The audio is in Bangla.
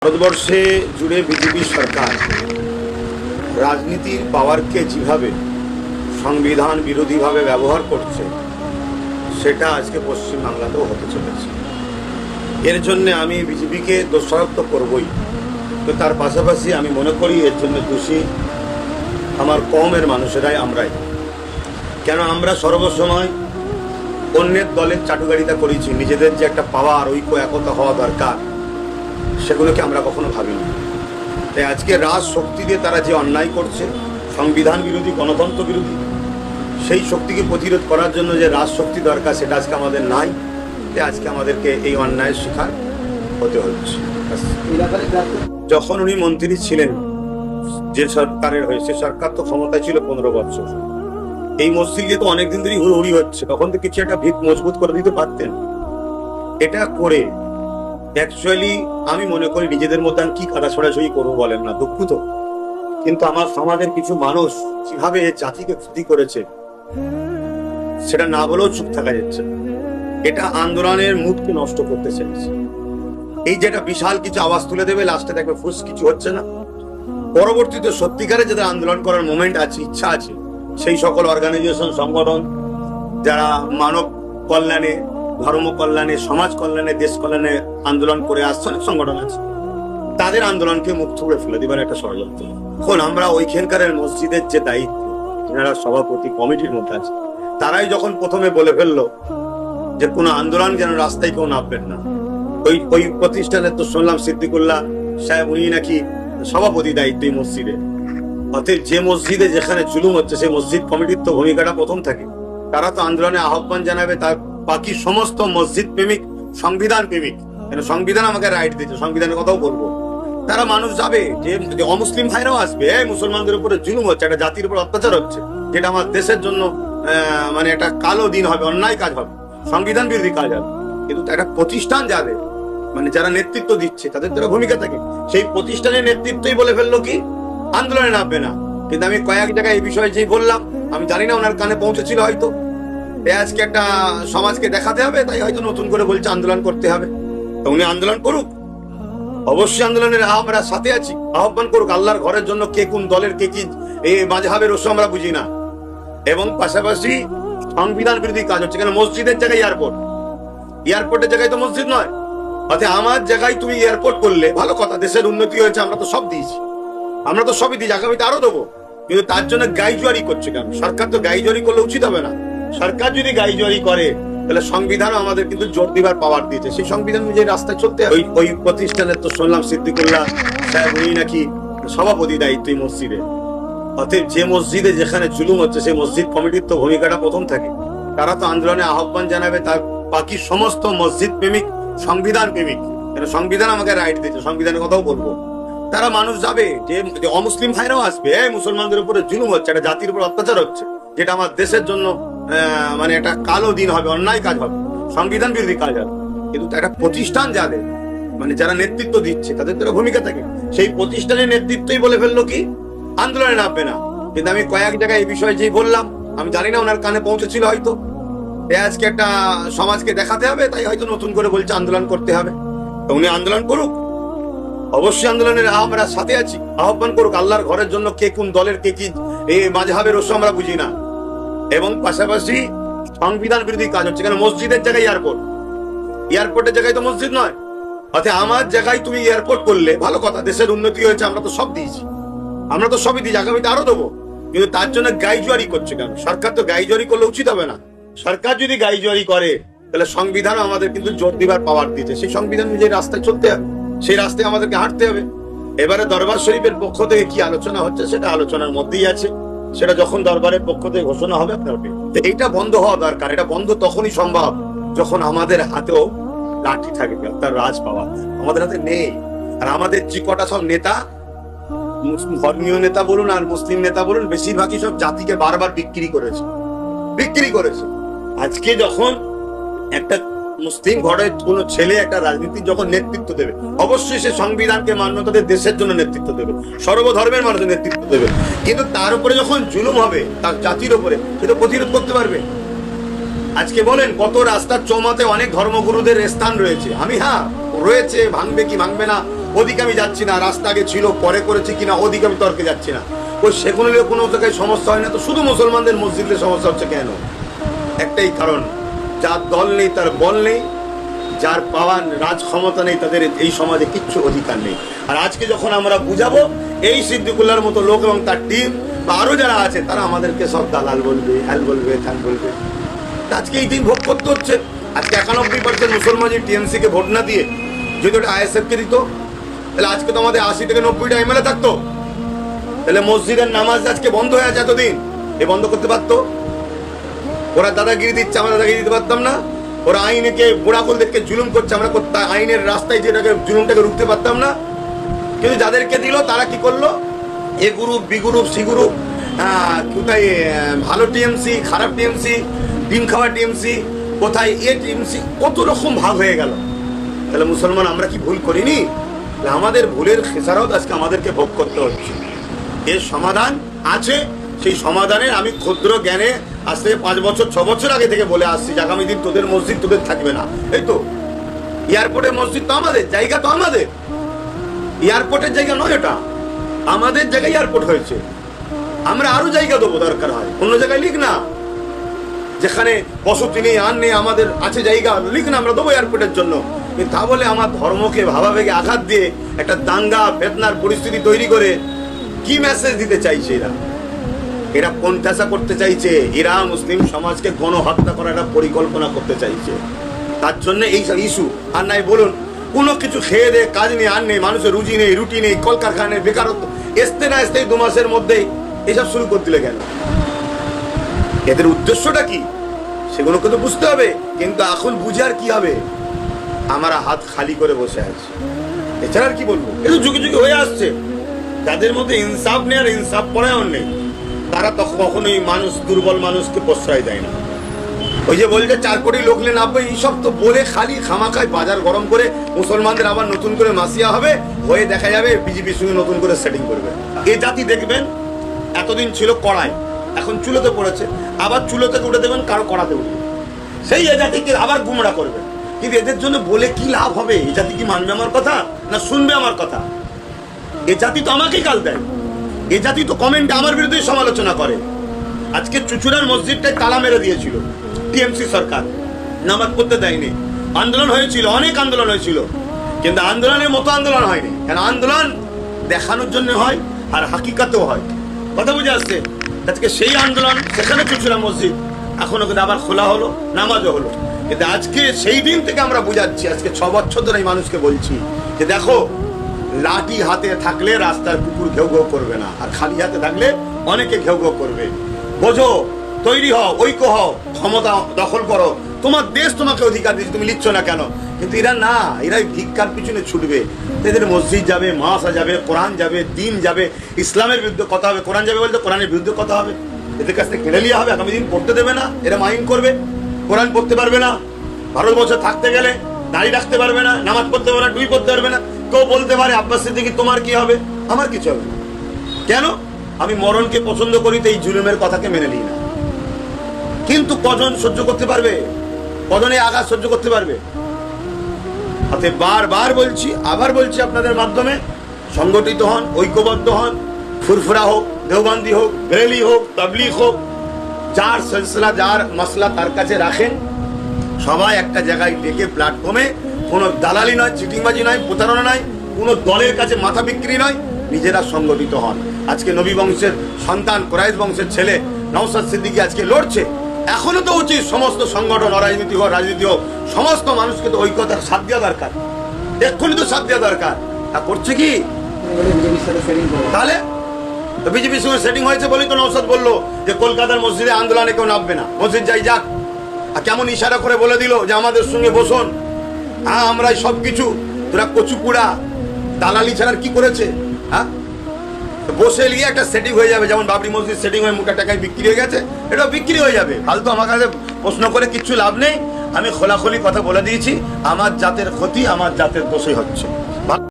ভারতবর্ষে জুড়ে বিজেপি সরকার রাজনীতির পাওয়ারকে যেভাবে সংবিধান বিরোধীভাবে ব্যবহার করছে সেটা আজকে পশ্চিমবাংলাতেও হতে চলেছে। এর জন্য আমি বিজেপিকে দোষারোপ তো করবই, তো তার পাশাপাশি আমি মনে করি এর জন্য দোষী আমার কমের মানুষেরাই, আমরাই। কেন আমরা সর্বসময় অন্যের দলের চাটুকারিতা করেছি, নিজেদের যে একটা পাওয়ার ঐক্য একতা হওয়া দরকার সেগুলোকে আমরা কখনো ভাবিনি। তাই আজকে রাজ শক্তি দিয়ে তারা যে অন্যায় করছে, সংবিধান বিরোধী, গণতন্ত্র বিরোধী, সেই শক্তিকে প্রতিরোধ করার জন্য যে রাজ শক্তি দরকার সেটা আজকে আমাদের নাই। তাই আজকে আমাদেরকে এই অন্যায়ের শিকার হতে হচ্ছে। যখন উনি মন্ত্রী ছিলেন, যে সরকারের হয়েছে, সরকার তো ক্ষমতায় ছিল 15 বছর। এই মসজিদে তো অনেকদিন ধরেই হুড়োহুড়ি হচ্ছে, তখন তো কিছু একটা ভিত মজবুত করে দিতে পারতেন। এটা করে অ্যাকচুয়ালি আমি মনে করি নিজেদের মধ্যে কি কাটা ছড়াছড়ি করবো বলেন না, দুঃখ তো, কিন্তু আমার সমাজের কিছু মানুষ যেভাবে জাতিকে ক্ষতি করেছে সেটা না বলেও চুপ থাকা যাচ্ছে। এটা আন্দোলনের মুডকে নষ্ট করতে চাইছে। এই যেটা বিশাল কিছু আওয়াজ তুলে দেবে, লাস্টে দেখবে ফুস কিছু হচ্ছে না। পরবর্তীতে সত্যিকারে যাদের আন্দোলন করার মোমেন্ট আছে, ইচ্ছা আছে, সেই সকল অর্গানাইজেশন, সংগঠন যারা মানব কল্যাণে, ধর্ম কল্যাণে, সমাজ কল্যাণে, দেশ কল্যাণে আন্দোলন করে আসছে, অনেক সংগঠন আছে, তাদের আন্দোলনকে মুক্ত করে ফেলে দিবার একটা ষড়যন্ত্র। এখন আমরা ওইখানকার মসজিদের যে দায়িত্ব, যারা সভাপতি কমিটির মধ্যে আছে, তারাই যখন প্রথমে বলে ফেললো যে কোনো আন্দোলন যেন রাস্তায় কেউ নামবেন না, ওই প্রতিষ্ঠানের তো শুনলাম সিদ্দিকুল্লাহ সাহেব উনি নাকি সভাপতি দায়িত্ব এই মসজিদে। অতএব যে মসজিদে যেখানে জুলুম হচ্ছে সেই মসজিদ কমিটির তো ভূমিকাটা প্রথম থাকে। তারা তো আন্দোলনে আহ্বান জানাবে, তার বাকি সমস্ত মসজিদ প্রেমিক, সংবিধান প্রেমিক, সংবিধান আমাকে রাইট দিচ্ছে, সংবিধানের কথাও বলবো। তারা মানুষ যাবে, যে অমুসলিম ভাইরাও আসবে, মুসলমানদের উপরে জুলুম হচ্ছে, একটা জাতির উপর অত্যাচার হচ্ছে, যেটা আমার দেশের জন্য মানে একটা কালো দিন হবে, অন্যায় কাজ হবে, সংবিধান বিরোধী কাজ হবে। কিন্তু একটা প্রতিষ্ঠান যাবে, মানে যারা নেতৃত্ব দিচ্ছে তাদের যারা ভূমিকা থাকে, সেই প্রতিষ্ঠানের নেতৃত্বই বলে ফেললো কি আন্দোলনে নামবে না। কিন্তু আমি কয়েক জায়গায় এই বিষয়ে যেই বললাম, আমি জানি না ওনার কানে পৌঁছেছিল হয়তো, আজকে একটা সমাজকে দেখাতে হবে, তাই হয়তো নতুন করে বলছে আন্দোলন করতে হবে। তো উনি আন্দোলন করুক, অবশ্যই আন্দোলনের আমরা সাথে আছি, আহ্বান করুক। আল্লাহর ঘরের জন্য কে কোন দলের কে কি মাযহাবের ওসব আমরা বুঝি না। এবং পাশাপাশি সংবিধান বিরোধী কাজ হচ্ছে, কেন মসজিদের জায়গায় এয়ারপোর্ট, এয়ারপোর্টের জায়গায় তো মসজিদ নয়। অর্থাৎ আমার জায়গায় তুমি এয়ারপোর্ট করলে ভালো কথা, দেশের উন্নতি হয়েছে, আমরা তো সব দিয়েছি, আমরা তো সবই দিয়েছি, আগামীতে আরো দেবো। কিন্তু তার জন্য গাইজুয়ারি করছে কেন? সরকার তো গাইজুয়ারি করলে উচিত হবে না। সরকার যদি গাইজুয়ারি করে তাহলে সংবিধান আমাদের কিন্তু জোর দিবার পাওয়ার দিয়েছে, সেই সংবিধান অনুযায়ী রাস্তায় চলতে হবে। ওই প্রতিষ্ঠানের তো শুনলাম সিদ্দিকুল্লাহ সাহেব উনি নাকি সভাপতি দায়িত্ব এই মসজিদে। অতএব যে মসজিদে যেখানে জুলুম হচ্ছে সেই মসজিদ কমিটির তো ভূমিকাটা প্রথম থাকে। তারা তো আন্দোলনে আহ্বান জানাবে, তার বাকি সমস্ত মসজিদ প্রেমিক, সংবিধান প্রেমিক, সংবিধান আমাকে রাইট দিচ্ছে, সংবিধানের কথাও বলবো। তারা মানুষ যাবে, যে অমুসলিম ভাইরাও আসবে, মুসলমানদের উপরে জুলুম হচ্ছে, একটা জাতির উপর অত্যাচার হচ্ছে, যেটা আমার দেশের জন্য মানে একটা কালো দিন হবে, অন্যায় কাজ হবে, সংবিধান বিরোধী কাজ হবে। কিন্তু একটা প্রতিষ্ঠান যাদের, মানে যারা নেতৃত্ব দিচ্ছে তাদের তো ভূমিকা থাকে, সেই প্রতিষ্ঠানের নেতৃত্বই বলে ফেললো কি আন্দোলনে নামবে না। কিন্তু আমি কয়েক জায়গায় এই বিষয়ে যেই বললাম, আমি জানি না ওনার কানে পৌঁছেছিল হয়তো, আজকে একটা সমাজকে দেখাতে হবে, তাই হয়তো নতুন করে বলছে আন্দোলন করতে হবে। তো উনি আন্দোলন করুক, অবশ্যই আন্দোলনের আমরা সাথে আছি, আহ্বান করুক। আল্লাহর ঘরের জন্য কে কোন দলের কে কি মাযহাবের ওসব আমরা বুঝি না। এবং পাশাপাশি সংবিধান বিরোধী কাজ হচ্ছে, কেন মসজিদের জায়গায় এয়ারপোর্ট, এয়ারপোর্টের জায়গায় তো মসজিদ নয়। অর্থাৎ আমার জায়গায় তুমি এয়ারপোর্ট করলে ভালো কথা, দেশের উন্নতি হয়েছে, আমরা তো সব দিয়েছি, আমরা তো সবই দিয়েছি, আগামীতে আরো দেবো। কিন্তু তার জন্য গাইজুয়ারি করছে কেন? সরকার তো গাইজুয়ারি করলে উচিত হবে না। সরকার যদি গাইজুয়ারি করে তাহলে সংবিধান আমাদের কিন্তু জোর দিবার পাওয়ার দিয়েছে, সেই সংবিধান অনুযায়ী রাস্তায় চলতে হবে, সেই রাস্তায় আমাদেরকে হাঁটতে হবে। এবারে দরবার শরীফের পক্ষ থেকে কি আলোচনা হচ্ছে সেটা আলোচনার মধ্যেই আছে, সেটা যখন দরবারের পক্ষ থেকে ঘোষণা হবে আপনার। এইটা বন্ধ হওয়া দরকার। এটা বন্ধ তখনই সম্ভব যখন আমাদের হাতেও লাঠি থাকবে, তার রাজ পাওয়া আমাদের হাতে নেই। আর আমাদের যে কটা সব নেতা, ধর্মীয় নেতা বলুন আর মুসলিম নেতা বলুন, বেশিরভাগই সব জাতিকে বারবার বিক্রি করেছে। আজকে যখন একটা মুসলিম ঘরের কোন ছেলে একটা রাজনীতির যখন নেতৃত্ব দেবে, অবশ্যই সে সংবিধানকে মান্যতা দিয়ে দেশের জন্য নেতৃত্ব দেবে, সর্বধর্মের মানুষের নেতৃত্ব দেবে। কিন্তু তার উপরে যখন জুলুম হবে তার জাতির উপরে, সেটা প্রতিরোধ করতে পারবে। আজকে বলেন কত রাস্তার চৌমাতে অনেক ধর্মগুরুদের স্থান রয়েছে, আমি রয়েছে, ভাঙবে কি ভাঙবে না ওদিকে আমি যাচ্ছি না, রাস্তা আগে ছিল পরে করেছি কিনা ওদিকে আমি তর্কে যাচ্ছি না। ওই সেগুলো কোনো জায়গায় সমস্যা হয় না, তো শুধু মুসলমানদের মসজিদের সমস্যা হচ্ছে কেন? একটাই কারণ, যার দল নেই তার বল নেই, যার পাওয়ার রাজ ক্ষমতা নেই তাদের এই সমাজে কিচ্ছু অধিকার নেই। আর আজকে যখন আমরা বুঝাবো, এই সিদ্দিকুল্লাহর মতো লোক এবং তার টিম বা আরো যারা আছে তারা আমাদেরকে সব দালাল বলবে, হ্যাল বলবে, ত্যান বলবে। আজকে এই দিন ভোগ করতে হচ্ছে। আজকে 91% মুসলমান টিএমসি কে ভোট না দিয়ে যদি ওটা আইএসএফ কে দিত, তাহলে আজকে তো আমাদের 80 থেকে 90টা এমএলএ থাকতো। তাহলে মসজিদের নামাজ আজকে বন্ধ হয়ে আছে এতদিন, এ বন্ধ করতে পারতো? ওরা দাদাগিরি দিচ্ছে, আমরা দাদাগিরি দিতে পারতাম না? ওরা আইনকে বুড়াকুলদেরকে জুলুম করছে, আমরা আইনের রাস্তায় যেটাকে জুলুমটাকে রুখতে পারতাম না? কিন্তু যাদেরকে দিল তারা কি করলো? A group, B group, C group, কোথায় ভালো টিএমসি, খারাপ টিএমসি, ডিম খাওয়া টিএমসি, কোথায় এ টিএমসি, কত রকম ভাগ হয়ে গেল। তাহলে মুসলমান আমরা কি ভুল করিনি? আমাদের ভুলের খেসারত আজকে আমাদেরকে ভোগ করতে হচ্ছে। এর সমাধান আছে, সেই সমাধানের আমি ক্ষুদ্র জ্ঞানে আজ থেকে 5 বছর 6 বছর আগে থেকে বলে আসছি যে আগামী দিন তোদের মসজিদ তোদের থাকবে না। এই তো এয়ারপোর্টের মসজিদ তো আমাদের জায়গা, তো আমাদের এয়ারপোর্টের জায়গা নয়, এটা আমাদের জায়গায় এয়ারপোর্ট হয়েছে। আমরা আরো জায়গা দেবো, দরকার হয় অন্য জায়গায় লিখ না, যেখানে বসতি নেই আর নেই আমাদের আছে জায়গা, লিখ না, আমরা দেবো এয়ারপোর্টের জন্য। কিন্তু তা বলে আমার ধর্মকে ভাবাবেগে আঘাত দিয়ে একটা দাঙ্গা ফেতনার পরিস্থিতি তৈরি করে কি মেসেজ দিতে চাইছে এরা? এরা কোণঠাসা করতে চাইছে, এরা মুসলিম সমাজকে গণহত্যা করার একটা পরিকল্পনা করতে চাইছে। তার জন্য এই সব ইস্যু। আর নাই বলুন কোনো কিছু খেয়ে দে কাজ নেই, আর নেই, মানুষের রুজি নেই, রুটি নেই, কলকারখানা নেই, বেকারত্ব, আসতে না আসতেই 2 মাসের মধ্যেই এইসব শুরু করে দিলে কেন? এদের উদ্দেশ্যটা কি সেগুলোকে তো বুঝতে হবে। কিন্তু এখন বুঝে আর কি হবে? আমরা হাত খালি করে বসে আছি, এছাড়া আর কি বলবো? এটা যুগে যুগে হয়ে আসছে। যাদের মধ্যে ইনসাফ নেই আর ইনসাফ পরায়ণ নেই, তারা তখন কখনোই মানুষ, দুর্বল মানুষকে প্রশ্রয় দেয় না। ওই যে বলছে 4 কোটি লোক লে নামবে, এইসব তো বলে খালি খামাখায় বাজার গরম করে মুসলমানদের আবার নতুন করে মাসিয়া হবে, হয়ে দেখা যাবে বিজেপির সঙ্গে নতুন করে সেটিং করবে। এই জাতি দেখবেন এতদিন ছিল কড়াই, এখন চুলোতে পড়েছে, আবার চুলো থেকে উঠে দেবেন কারো কড়াতে উঠবে, সেই এ জাতিকে আবার গুমরা করবে। কিন্তু এদের জন্য বলে কি লাভ হবে? এই জাতি কি মানবে আমার কথা, না শুনবে আমার কথা? এ জাতি তো আমাকেই গাল দেয়, এ জাতি তো কমেন্টে আমার বিরুদ্ধে সমালোচনা করে। আজকে চুচুড়ার মসজিদটায় তালা মেরে দিয়েছিল টিএমসি সরকার, নামাজ পড়তে দেয়নি। আন্দোলন হয়েছিল, অনেক আন্দোলন হয়েছিল, কিন্তু আন্দোলনের মতো আন্দোলন হয়নি। কেন? আন্দোলন দেখানোর জন্য হয় আর হাকিকাতেও হয়। কথা বুঝে আসছে? আজকে সেই আন্দোলন, সেখানে চুচুড়া মসজিদ এখনো কিন্তু আবার খোলা হলো, নামাজও হলো। কিন্তু আজকে সেই দিন থেকে আমরা বুঝাচ্ছি, আজকে 6 বছর ধরে এই মানুষকে বলছি যে দেখো, লাঠি হাতে থাকলে রাস্তার কুকুর ঘেউ ঘেউ করবে না, আর খালি হাতে থাকলে অনেকে ঘেউ ঘেউ করবে। বোঝো, তৈরি হও, ঐক্য হও, ক্ষমতা দখল করো, তোমার দেশ তোমাকে অধিকার দিচ্ছে, তুমি লিখছো না কেন? কিন্তু এরা না, এরা ভিক্ষার পিছনে ছুটবে। এদের মসজিদ যাবে, মাদ্রাসা যাবে, কোরআন যাবে, দিন যাবে, ইসলামের বিরুদ্ধে কথা হবে। কোরআন যাবে বলতে কোরআনের বিরুদ্ধে কথা হবে, এদের কাছ থেকে কেড়ে নেওয়া হবে, আগামী দিন পড়তে দেবে না, এরা মাইন করবে, কোরআন পড়তে পারবে না, ভারতবর্ষে থাকতে গেলে দাঁড়িয়ে রাখতে পারবে না, নামাজ পড়তে পারবে না, টুই পড়তে পারবে না। কেউ বলতে পারে আব্বাস সিদ্দিকী তোমার কি হবে, আমার কিছু হবে না। কেন? আমি মরণকে পছন্দ করি, তো এই জুলুমের কথাকে মেনে নিই না। কিন্তু কজন সহ্য করতে পারবে? কজনে আঘাত সহ্য করতে পারবে? হাতে বারবার বলছি, আবার বলছি আপনাদের মাধ্যমে, সংগঠিত হন, ঐক্যবদ্ধ হন। ফুরফুরা হোক, দেওবন্দি হোক, বেরেলি হোক, তাবলীগ হোক, যার সিলসিলা, যার মাসলা তার কাছে রাখেন। সবাই একটা জায়গায় ডেকে প্ল্যাটফর্মে, কোনো দালালি নয়, চিটিংবাজি নয়, প্রতারণা নয়, কোনো দলের কাছে মাথা বিক্রি নয়, নিজেরা সংগঠিত হন। আজকে নবী বংশের সন্তান, কুরাইশ বংশের ছেলে নওশাদ সিদ্দিকী আজকে লড়ছে। এখনো তো উচিত সমস্ত সংগঠন, অরাজনীতি হোক, রাজনীতি হোক, সমস্ত মানুষকে তো ঐক্যতার সাথ দেওয়া দরকার, এক্ষুনি তো সাথ দেওয়া দরকার। তা করছে কি? তাহলে বিজেপির সঙ্গে সেটিং হয়েছে বলেই তো নওশাদ বললো যে কলকাতার মসজিদে আন্দোলনে কেউ নামবে না, মসজিদ যাই যাক। আর কেমন ইশারা করে বলে দিল যে আমাদের সঙ্গে বসুন, হ্যাঁ আমরাই সবকিছু, তোরা কচুকুড়া দালালি ছাড়ার কি করেছে? হ্যাঁ, বসে নিয়ে একটা সেটিং হয়ে যাবে, যেমন বাবরি মসজিদ সেটিং হয়ে মুখে টাকায় বিক্রি হয়ে গেছে, এটাও বিক্রি হয়ে যাবে। ফালতু আমার কাছে প্রশ্ন করে কিচ্ছু লাভ নেই। আমি খোলাখুলি কথা বলে দিয়েছি, আমার জাতের ক্ষতি আমার জাতের দোষই হচ্ছে।